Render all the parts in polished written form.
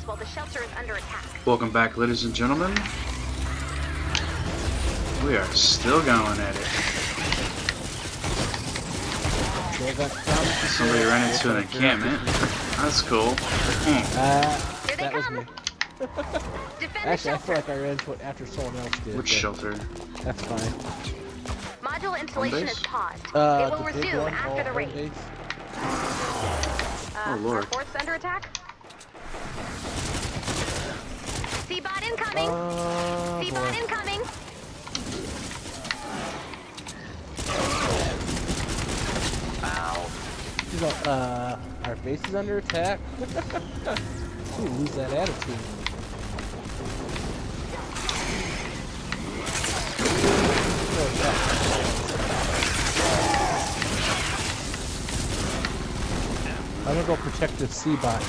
while the shelter is under attack. Welcome back, ladies and gentlemen. We are still going at it. Somebody ran into an encampment. That's cool. That was me. Actually, I feel like I ran into it after someone else did. Which shelter? That's fine. Module installation is paused. It will resume after the raid. Oh lord. Our fort's under attack? C-bot incoming! C-bot incoming! Our base is under attack? Ooh, lose that attitude. I'm gonna go protect this C-bot.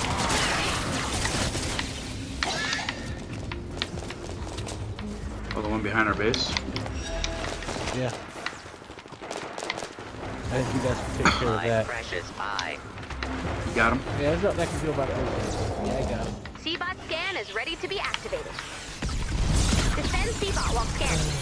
Oh, the one behind our base? Yeah. I think you guys can take care of that. Precious pie. You got him? Yeah, there's nothing I can do about it. Yeah, I got him. C-bot scan is ready to be activated. Defend C-bot while scanning.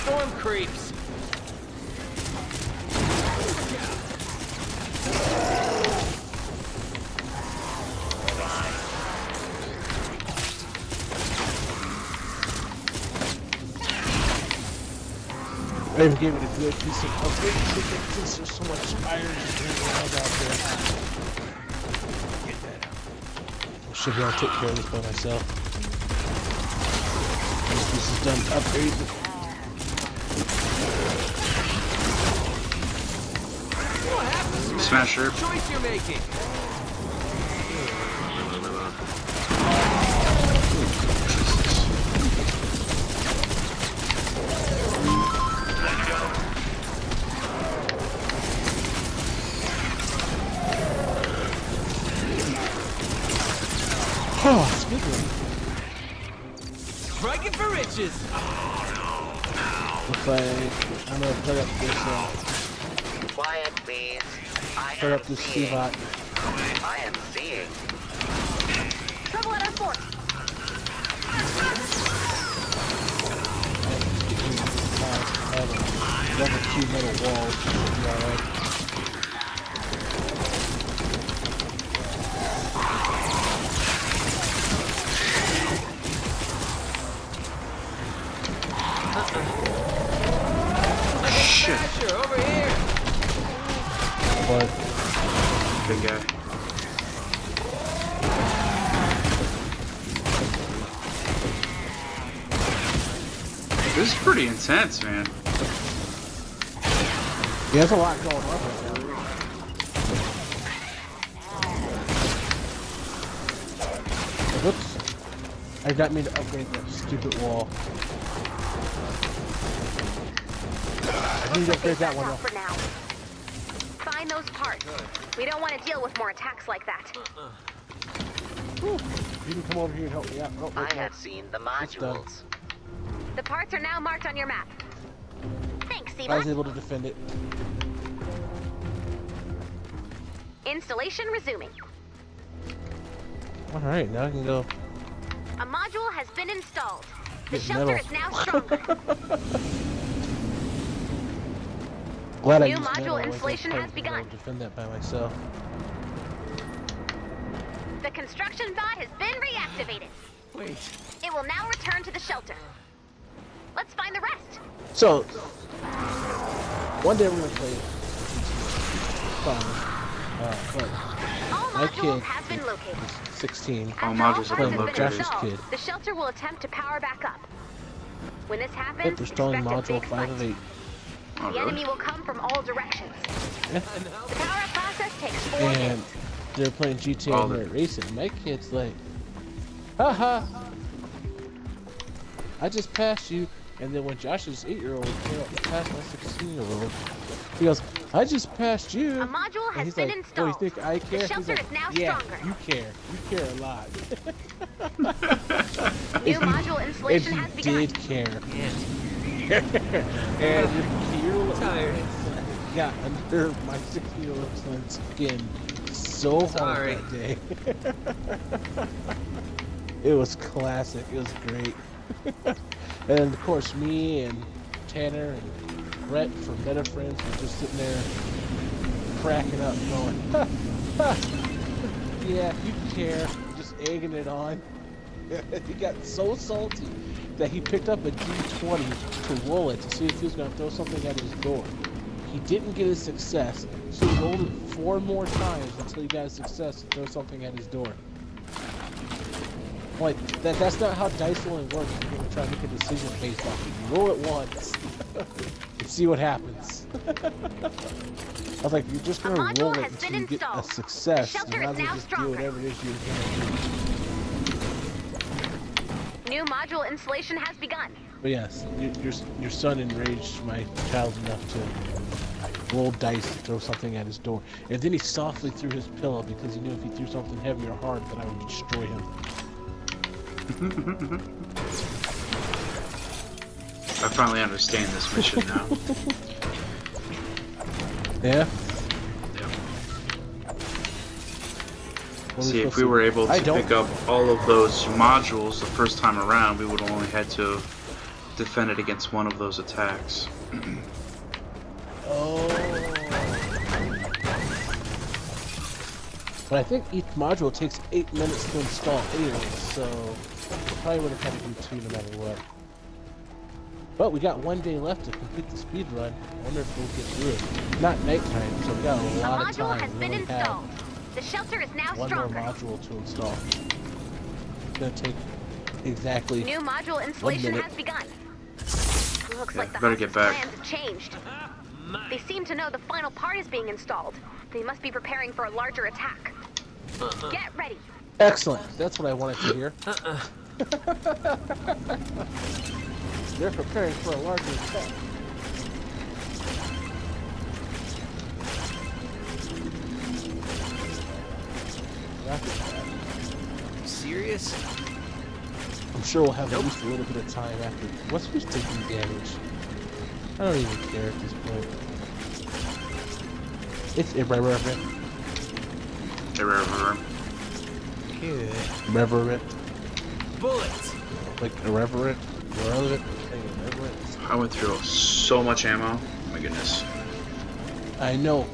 Storm creeps. I even gave it a good piece of upgrade since there's so much iron and around out there. Get that out. I should be able to take care of this by myself. Once this is done upgrading. Smasher. Choice you're making. Oh, speaking of, Striking for riches. looks like I'm gonna put up this Quiet, please. put up this C-bot. I am seeing. Trouble at our fort. Level 2 metal walls. Alright. Shit. Sure, over here. But Big guy. This is pretty intense, man. yeah, there's a lot going on right now. Whoops. I got me to upgrade that stupid wall. I need to upgrade that one Out off. for now. Find those parts. We don't want to deal with more attacks like that. You can come over here and help me out. Oh, I have seen the modules. The parts are now marked on your map. Thanks, I was C-bot. able to defend it. Installation resuming. Alright, now I can go. A module has been installed. The Get shelter metal. is now stronger. Glad I New used module metal. I wasn't installation quite has able begun. to defend that by myself. The construction bot has been reactivated. Wait. It will now return to the shelter. Let's find the rest. So, one day we're gonna play fun. But All my modules kid have been located. is 16. All After modules have parts been playing with located. Josh's kid. The shelter will attempt to power back up. When this happens, Yep, they're installing expect a module big 5 of fight. 8. Oh, The really? enemy will come from all directions. Yeah. The power-up process takes 4 And minutes. they're playing GTA All and the- they're racing. My kid's like, haha, I just passed you. And then when Josh's 8-year-old came up past my 16-year-old, he goes, "I just passed you." A module And has he's been like, installed. "Oh, you think I care?" The He's shelter like, is now "Yeah, stronger. you care. You care a lot." New module And installation he has begun. did care. Can't. And your Tired. son got under my 16-year-old son's skin so hard Sorry. that day. It was classic. It was great. And of course, me and Tanner and Brett from Meta Friends were just sitting there cracking up, going, "Ha, ha, yeah, you care," just egging it on. He got so salty that he picked up a D20 to roll it to see if he was going to throw something at his door. He didn't get a success, so he rolled it 4 more times until he got a success to throw something at his door. Like, that's not how dice rolling works. You're going to try to make a decision based off it. You roll it once and see what happens. I was like, you're just going to roll it until you get a success. The shelter You might is as well now just do stronger. whatever it is you're going to do. New module installation has begun. But yes, your son enraged my child enough to roll dice to throw something at his door. And then he softly threw his pillow because he knew if he threw something heavy or hard that I would destroy him. I finally understand this mission now. Yeah? Yep. What See, we if supposed we to- were able I to don't- pick up all of those modules the first time around, we would have only had to defend it against one of those attacks. Oh. But I think each module takes 8 minutes to install anyway, so we probably would have had to do 2 no matter what. But we got 1 day left to complete the speed run. I wonder if we'll get through it. Not nighttime, so we got a A lot of module time. has We been only have installed. The shelter is now 1 more stronger. module to install. It's gonna take exactly. New module installation minute. has begun. Looks Yeah, like the better get host's back. plans have changed. They seem to know the final part is being installed. They must be preparing for a larger attack. Get ready. Excellent. That's what I wanted to hear. They're preparing for a larger attack. Rapid attack. Serious? I'm sure we'll have at least a little bit of time after. Who's taking damage? I don't even care at this point. It's irreverent. Irreverent. Good. Irreverent. Bullets! Like irreverent. Irrelevant. Irreverent. I went through so much ammo. Oh my goodness. I know.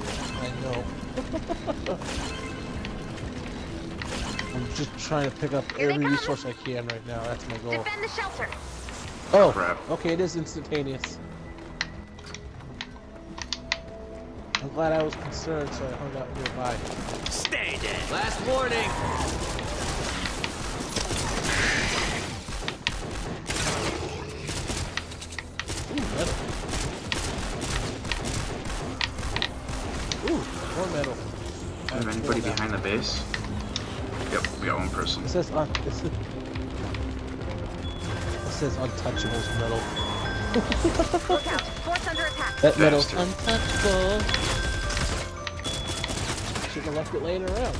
I'm just trying to pick up Here they every come. resource I can right now. That's my goal. Defend the shelter. Oh, Crap. okay, it is instantaneous. I'm glad I was concerned, so I hung out nearby. Stay dead! Last warning! Ooh, metal. Ooh, more metal. Have anybody behind the base? Yep, we got one person. It says untouchables metal. Look out. Force under attack. That metal's Bastard. untouchable. Shouldn't have left it laying around.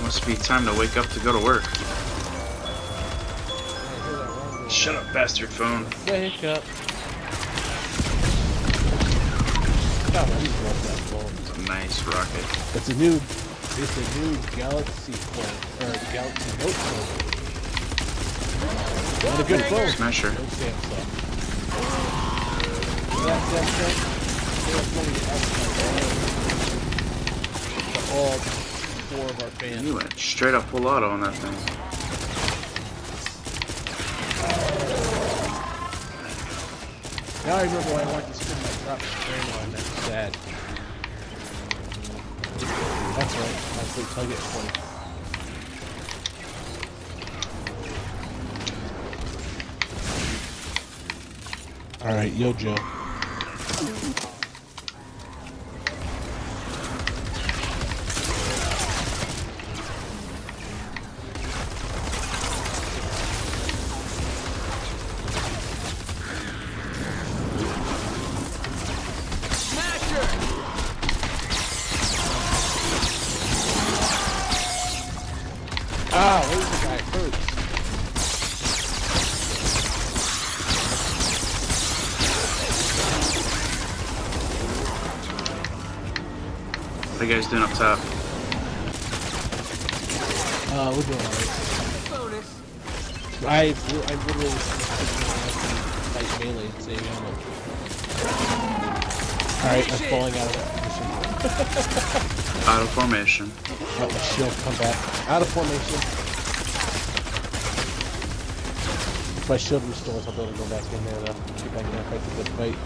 Must be time to wake up to go to work. I hear that wrong. Shut up, bastard phone. Wake up. God, I just love that phone. It's a nice rocket. It's a new Galaxy phone, or Galaxy Note phone. Not a good phone. Smasher. No Samsung. That Samsung, they have money to advertise to all 4 of our fans. You went straight up full auto on that thing. Now I remember why I wanted to spend my drop train on. That's sad. That's right. That's what I get 20. Alright, yo, Joe. How you guys doing up top? We're doing alright. Bonus. I literally fight melee and save ammo. Alright, I'm falling out of that position. Out of formation. Let my shield come back. Out of formation. If my shield restores, I'll be able to go back in there though. See if I can fight the good fight.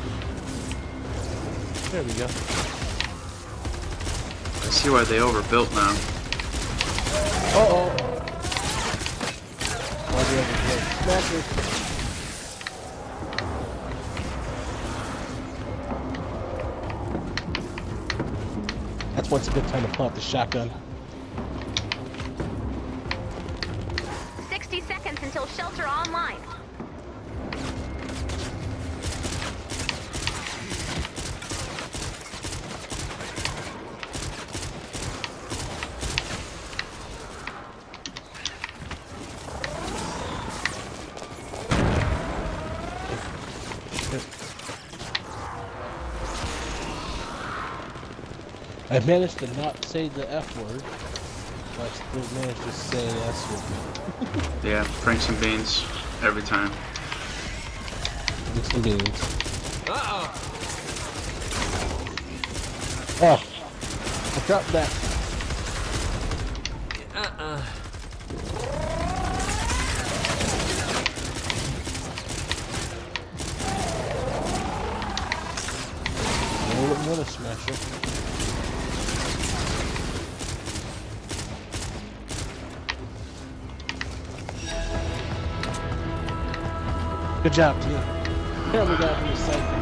There we go. I see why they overbuilt now. Uh-oh. Why do you have to smash it? That's what's a good time to pull out the shotgun. 60 seconds until shelter online. I managed to not say the F word, but I still managed to say the S word. Yeah, Franks and beans every time. Mix and beans. Uh-oh. Oh, I dropped that. I wouldn't want to smash it. Good job, team. Here we got from the side.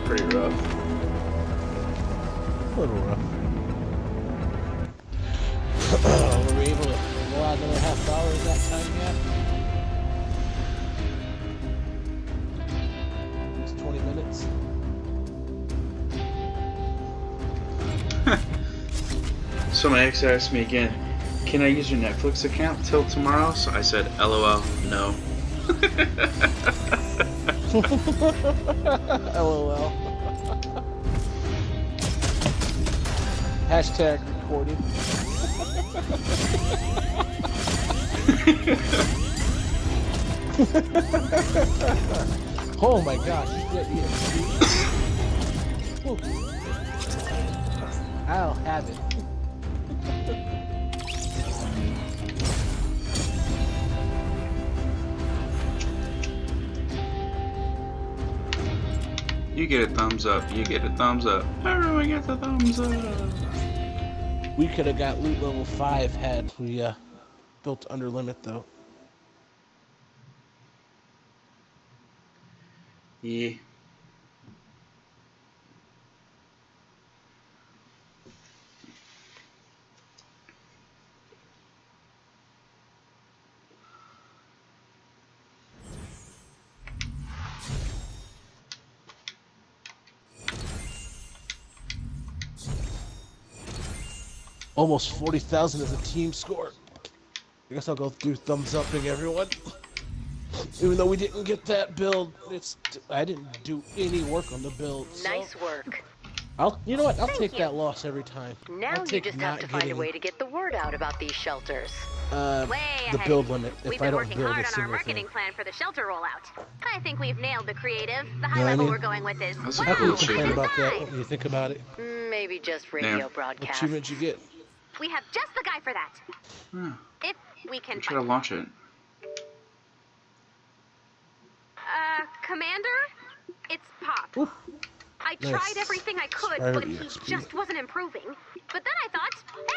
Pretty rough. A little rough. Were we able to go out another half hour at that time yet? It's 20 minutes. So my ex asked me again, can I use your Netflix account till tomorrow? So I said, LOL, no. LOL. Hashtag recorded. Oh my gosh. I'll have it. You get a thumbs up. You get a thumbs up. Everyone gets a thumbs up. We could have got loot level 5 had we built under limit though. Yeah. Almost 40,000 as a team score. I guess I'll go through thumbs upping everyone. Even though we didn't get that build, I didn't do any work on the build. So Nice work. you know what? I'll Thank take you. that loss every time. Now I'll you take just have not to find a getting, way to get the word out about these shelters. the Way ahead. build limit. We've If I been don't working build hard a on our single marketing thing. plan for the shelter rollout. I think we've nailed the creative. The high You know what I level mean? we're going with is, That's a How can cool you wow, complain achievement. about that design. when you think about it? Maybe just radio Yeah. What broadcast. achievement you get? We have just the guy for that. Huh. If we can Try to find launch it. Commander? It's Pop. Oof. I Nice. tried everything I could, Fire but he EXP. just wasn't improving. But then I thought,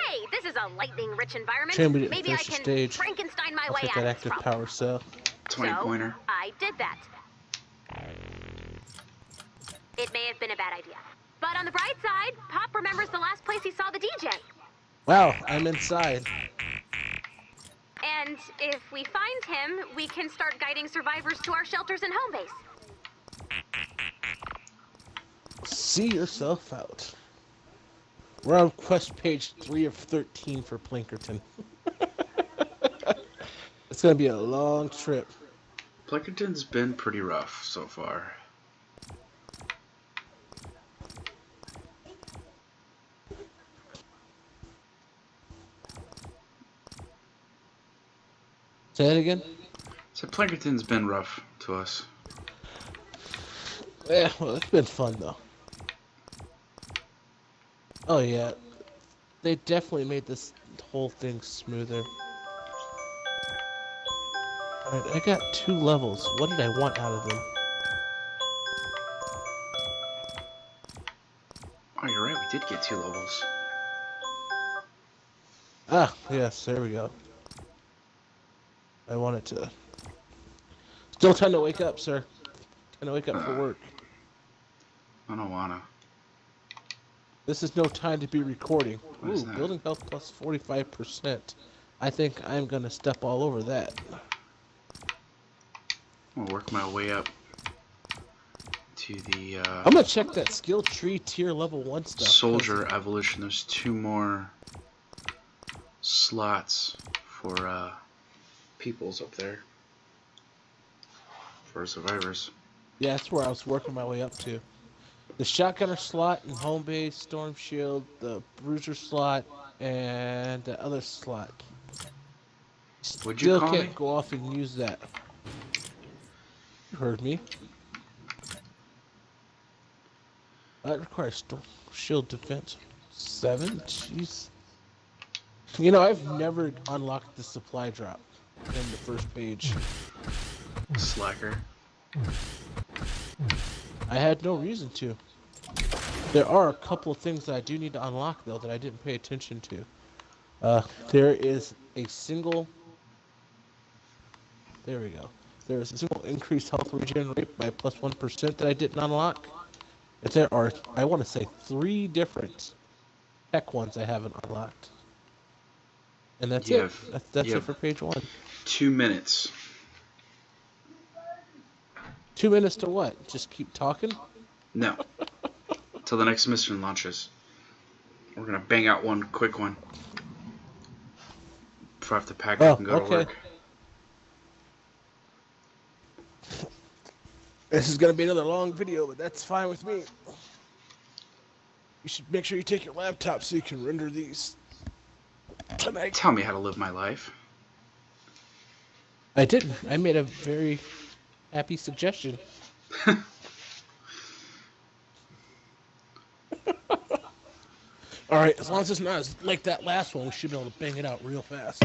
hey, this is a lightning-rich environment. Shame we didn't Maybe I finish the can stage. Frankenstein my I'll way take out that of this active problem. power cell. 20-pointer. So, I did that. It may have been a bad idea. But on the bright side, Pop remembers the last place he saw the DJ. Wow, I'm inside. And if we find him, we can start guiding survivors to our shelters and home base. See yourself out. We're on quest page 3 of 13 for Plinkerton. It's gonna be a long trip. Pleckerton's been pretty rough so far. Say that again? So Plankerton's been rough to us. Yeah, well, it's been fun though. Oh yeah, they definitely made this whole thing smoother. Alright, I got 2 levels. What did I want out of them? Oh, you're right. We did get 2 levels. Ah, yes, there we go. I wanted to... Still time to wake up, sir. Time to wake up for work. I don't wanna. This is no time to be recording. What is Ooh, that? building health plus 45%. I think I'm gonna step all over that. I'm gonna work my way up to the I'm gonna check that skill tree tier level 1 stuff. soldier evolution. There's 2 more slots for peoples up there for survivors. Yeah, that's where I was working my way up to. The shotgunner slot and home base, storm shield, the bruiser slot, and the other slot. Would you Still call can't me? go off and use that. You heard me. That requires storm shield defense. 7? Jeez. You know, I've never unlocked the supply drop in the first page. Slacker. I had no reason to. There are a couple of things that I do need to unlock, though, that I didn't pay attention to. There is a single... There we go. There is a single increased health regen rate by plus 1% that I didn't unlock. If there are, I want to say, 3 different tech ones I haven't unlocked. And that's it. That's it for page 1. 2 minutes. 2 minutes to what? Just keep talking? No. Till the next mission launches. We're gonna bang out one quick one before I have to pack up and go to work. This is gonna be another long video, but that's fine with me. You should make sure you take your laptop so you can render these tonight. Tell me how to live my life. I didn't. I made a very happy suggestion. Alright, as long as it's not like that last one, we should be able to bang it out real fast.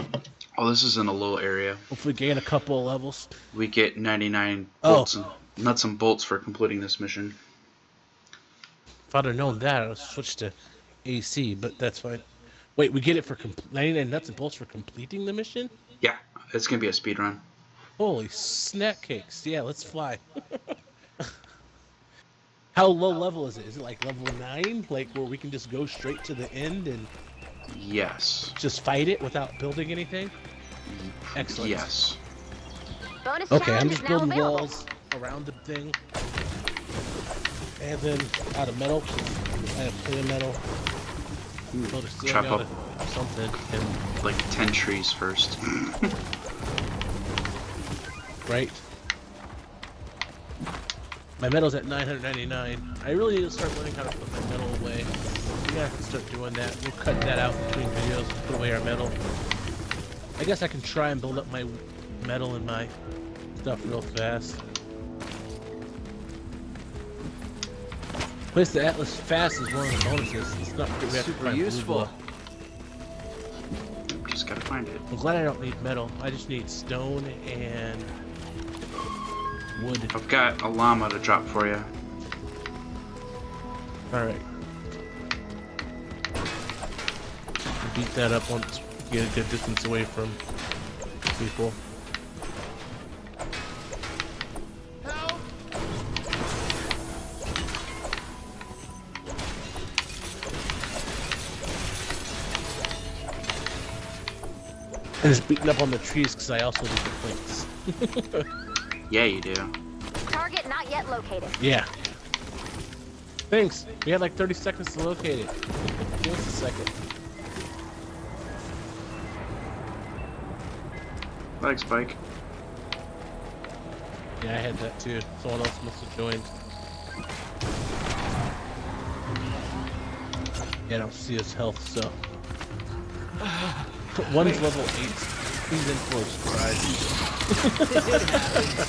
Oh, this is in a little area. Hopefully gain a couple of levels. We get 99 bolts and nuts and bolts for completing this mission. If I'd have known that, I would have switched to AC, but that's fine. Wait, we get it for 99 nuts and bolts for completing the mission? Yeah, it's gonna be a speed run. Holy snack cakes. Yeah, let's fly. How low level is it? Is it like level 9? Like where we can just go straight to the end and Yes. just fight it without building anything? Excellent. Yes. Bonus Okay, challenge I'm is just now building available. walls around the thing. And then out of metal. I have plenty of metal. Build a ceiling Chop out up of something. And, like 10 trees first. right? My metal's at 999. I really need to start learning how to put my metal away. We gotta start doing that. We'll cut that out between videos, put away our metal. I guess I can try and build up my metal and my stuff real fast. Place the Atlas fast is one of the bonuses. It's not we have to Super find blue useful. block. Just gotta find it. I'm glad I don't need metal. I just need stone and wood. I've got a llama to drop for you. Alright. Beat that up once we get a good distance away from people. And just beating up on the trees because I also do the planks. Yeah, you do. Target not yet located. Yeah. Thanks. We had like 30 seconds to locate it. Give us a second. Thanks, Spike. Yeah, I had that too. Someone else must have joined. Yeah, I don't see his health, so. One's level 8. He's in for a surprise. It happens.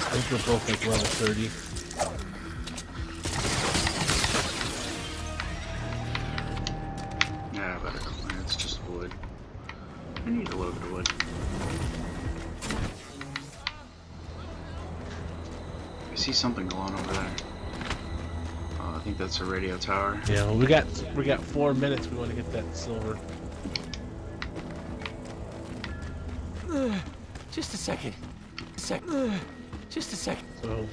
I think we're both like level 30. Yeah, better. It's just wood. I need a little bit of wood. I see something glowing over there. Oh, I think that's a radio tower. Yeah, well, we got 4 minutes. We want to get that silver. Just a second. Just a second. So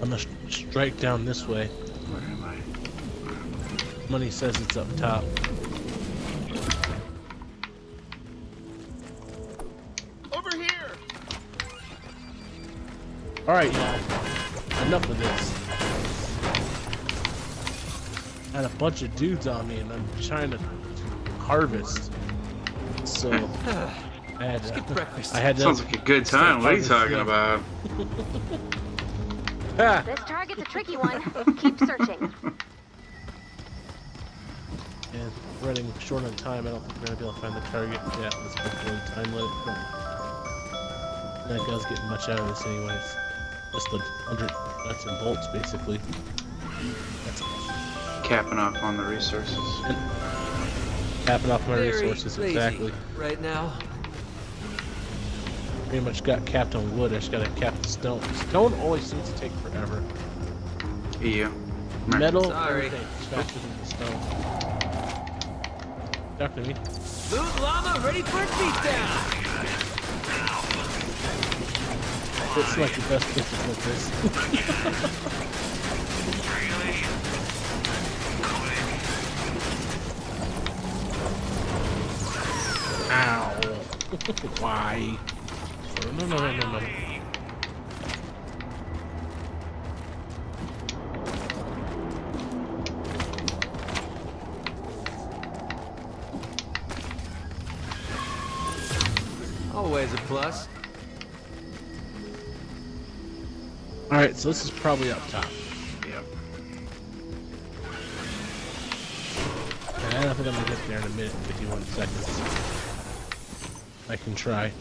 I'm gonna strike down this way. Where am I? Money says it's up top. Over here! All right, now enough of this. I had a bunch of dudes on me, and I'm trying to harvest. So I had to, Get breakfast. I had to. Sounds like a good time. What are you talking about? Ah, This target's a tricky one. Keep searching. and running short on time. I don't think we're gonna be able to find the target. Yeah, let's put the time limit. That guy's getting much out of this, anyways. Just the 100 nuts and bolts, basically. That's Capping off on the resources. tapping off my Very resources, lazy exactly. right now. Pretty much got capped on wood. I just gotta cap the stone. Stone always seems to take forever. EU. Metal, Sorry. everything is faster than the stone. Talk to me. Loot llama ready for a beatdown. It's like the best difficulties. Ow. Why? No. Always a plus. Alright, so this is probably up top. Yep. And I don't think I'm gonna get there in a minute, 51 seconds. I can try.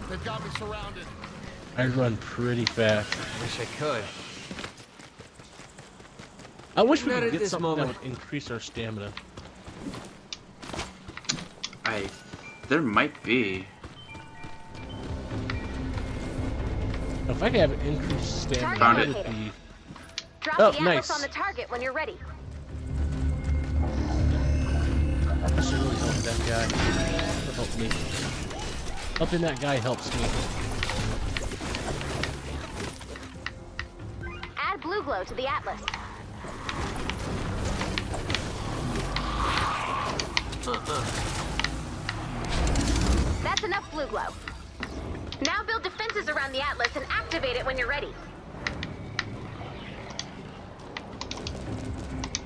They've got me surrounded. I run pretty fast. Wish I could. I wish we Not could at get this something moment. that would increase our stamina. There might be. If I could have increased stamina, Target Found that it. would be... Drop Oh, the atlas nice. on the target when you're ready. I should really help that guy. That helped me. Helping that guy helps me. Add blue glow to the atlas. That's enough blue glow. Now build defenses around the atlas and activate it when you're ready.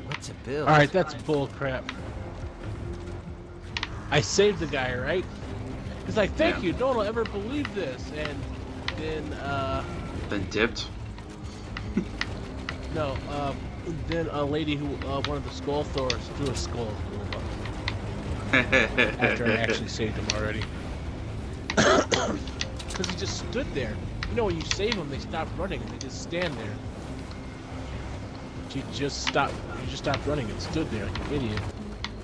What's a build? Alright, that's bull crap. I saved the guy, right? He's like, thank Yeah. you, no one will ever believe this. And then, Then dipped. no, then a lady who, one of the skull throwers threw a skull after I actually saved him already. Because he just stood there. You know, when you save them, they stop running and they just stand there. He just stopped running and stood there like an idiot.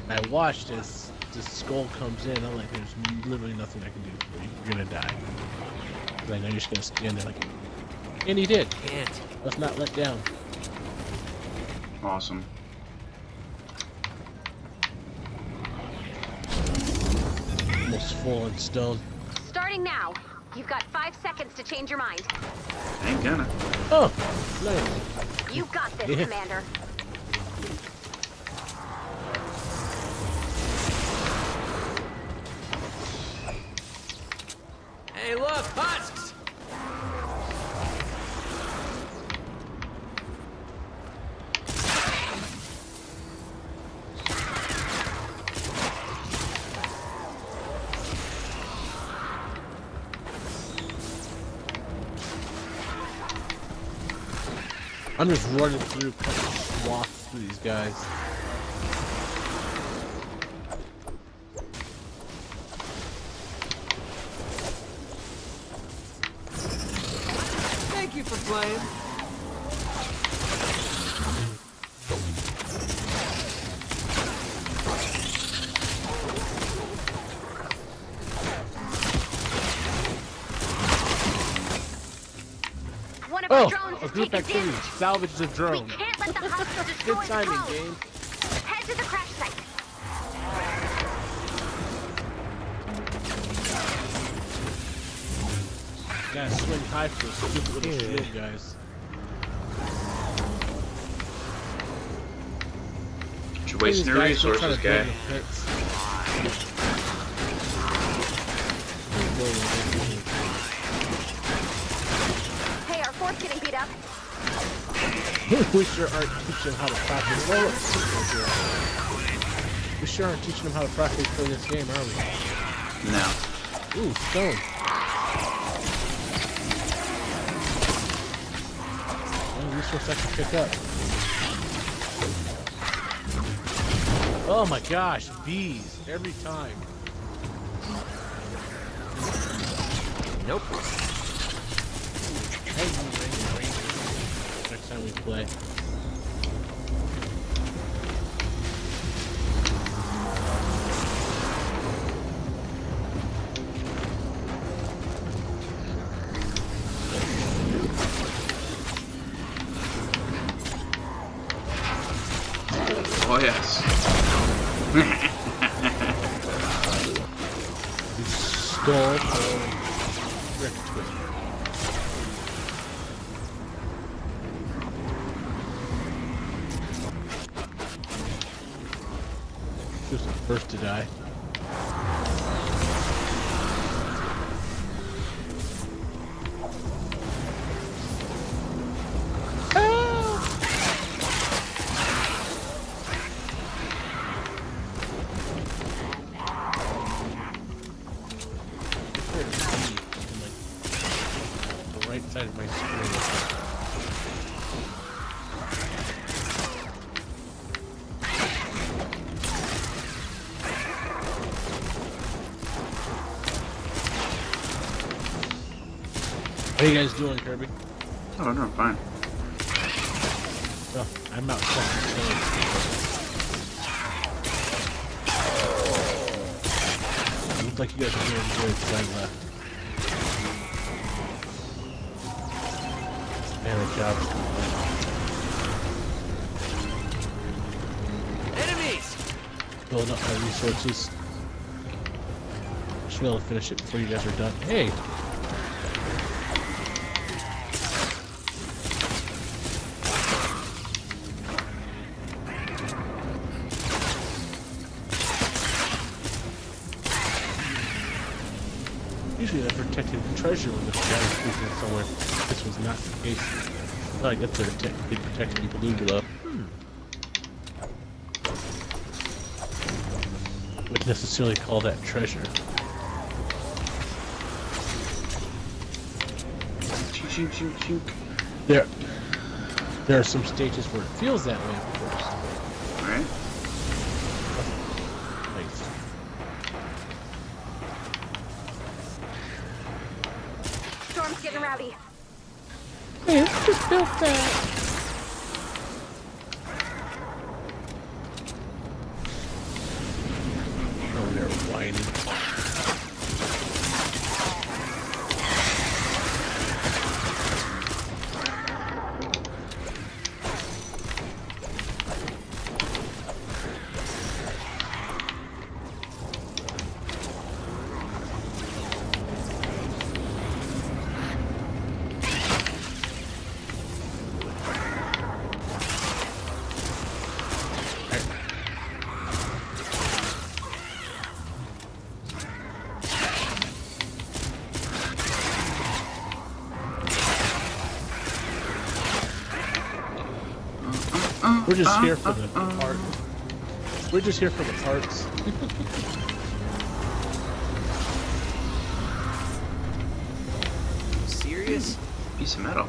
And I watched as this skull comes in. I'm like, there's literally nothing I can do for you. You're gonna die. And I know you're just gonna stand there like. And he did. Can't. Let's not let down. Awesome. Almost full on stone. Starting now. You've got 5 seconds to change your mind. Ain't gonna. Oh, nice. You got this, Yeah. Commander. Hey, look, husks! I'm just running through, cutting swaths through these guys. you for playing. One of our Oh, drones a has group taken activity. damage. Salvage the We drone. can't let the hostage destroy Good the timing, drone. game. Head to the crash site. Gotta swing high for a stupid little shield, guys. Did you waste any resources, guy? Hey, our fort's getting beat up. We sure aren't teaching them how to properly. Well, let's see right here. We sure aren't teaching them how to properly play this game, are we? No. Ooh, stone. Well, resource I can pick up. Oh my gosh, bees every time. Nope. Hey, you rain. Next time we play. Oh yes. You stole Rick Twister. She was the first to die. The right side of my screen. How you guys doing, Kirby? Oh no, fine. Oh, I'm out fucking killing. Looks like you guys are doing good because I left. Man, the job's Enemies! building up my resources. Should be able to finish it before you guys are done. Hey! Usually they're protecting the treasure when the guy is sleeping somewhere. This was not the case. I guess they're technically protecting blue below. Wouldn't necessarily call that treasure. Chink, chink, chink. There are some stages where it feels that way, of course. Alright. Nice. Storm's getting rowdy. Hey, let's just build that. Oh, they're whining. We're just here for the part. We're just here for the parts. Serious? Piece of metal.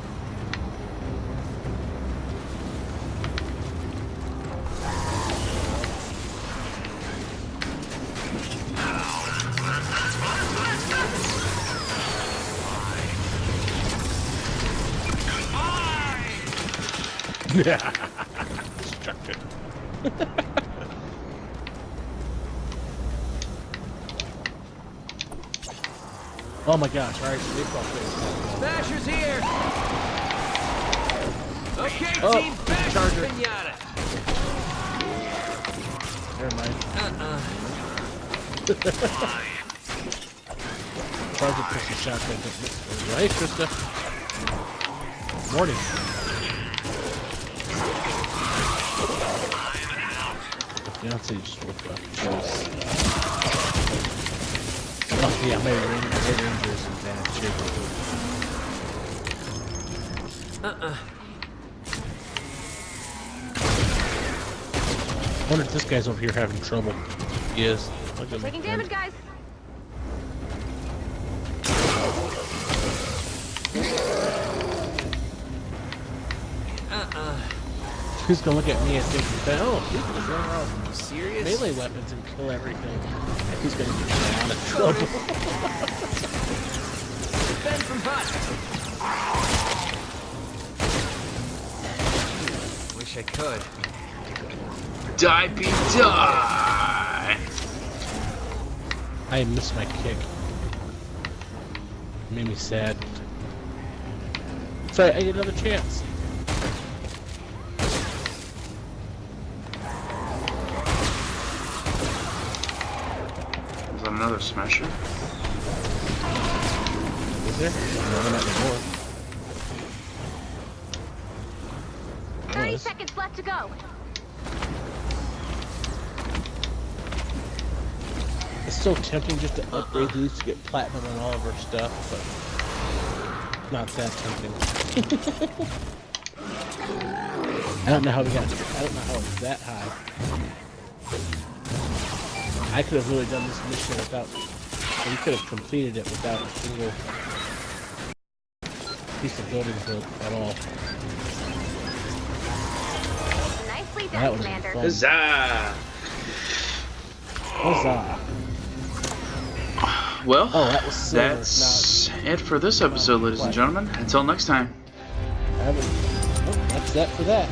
Destruction. Oh my gosh, alright, so baseball players. Smasher's here! Okay, Oh, team, back Charger. pinata! Never mind. Uh-uh. Charger pushes shotgun. Right, Krista? Morning. Fiance just woke up. Oh yeah, my Rangers in bad shape. I wonder if this guy's over here having trouble. He is. Look at Taking him. damage, guys. Who's gonna look at me and think, oh, he's gonna run around You serious? melee weapons and kill everything. He's gonna get in a lot of trouble. Defend from hut! Wish I could. Die be die! I missed my kick. It made me sad. Sorry, I get another chance. Is that another smasher? Is there? No, not anymore. 30 Was. seconds left to go. It's so tempting just to upgrade these to get platinum on all of our stuff, but not that tempting. I don't know how we got. I don't know how it's that high. I could have really done this mission without. We could have completed it without a single piece of building built at all. Nicely That done, was Commander. fun. Huzzah! Huzzah! Well, Oh, that was silver. that's it for this episode, ladies and gentlemen. Until next time. Oh, that's that for that.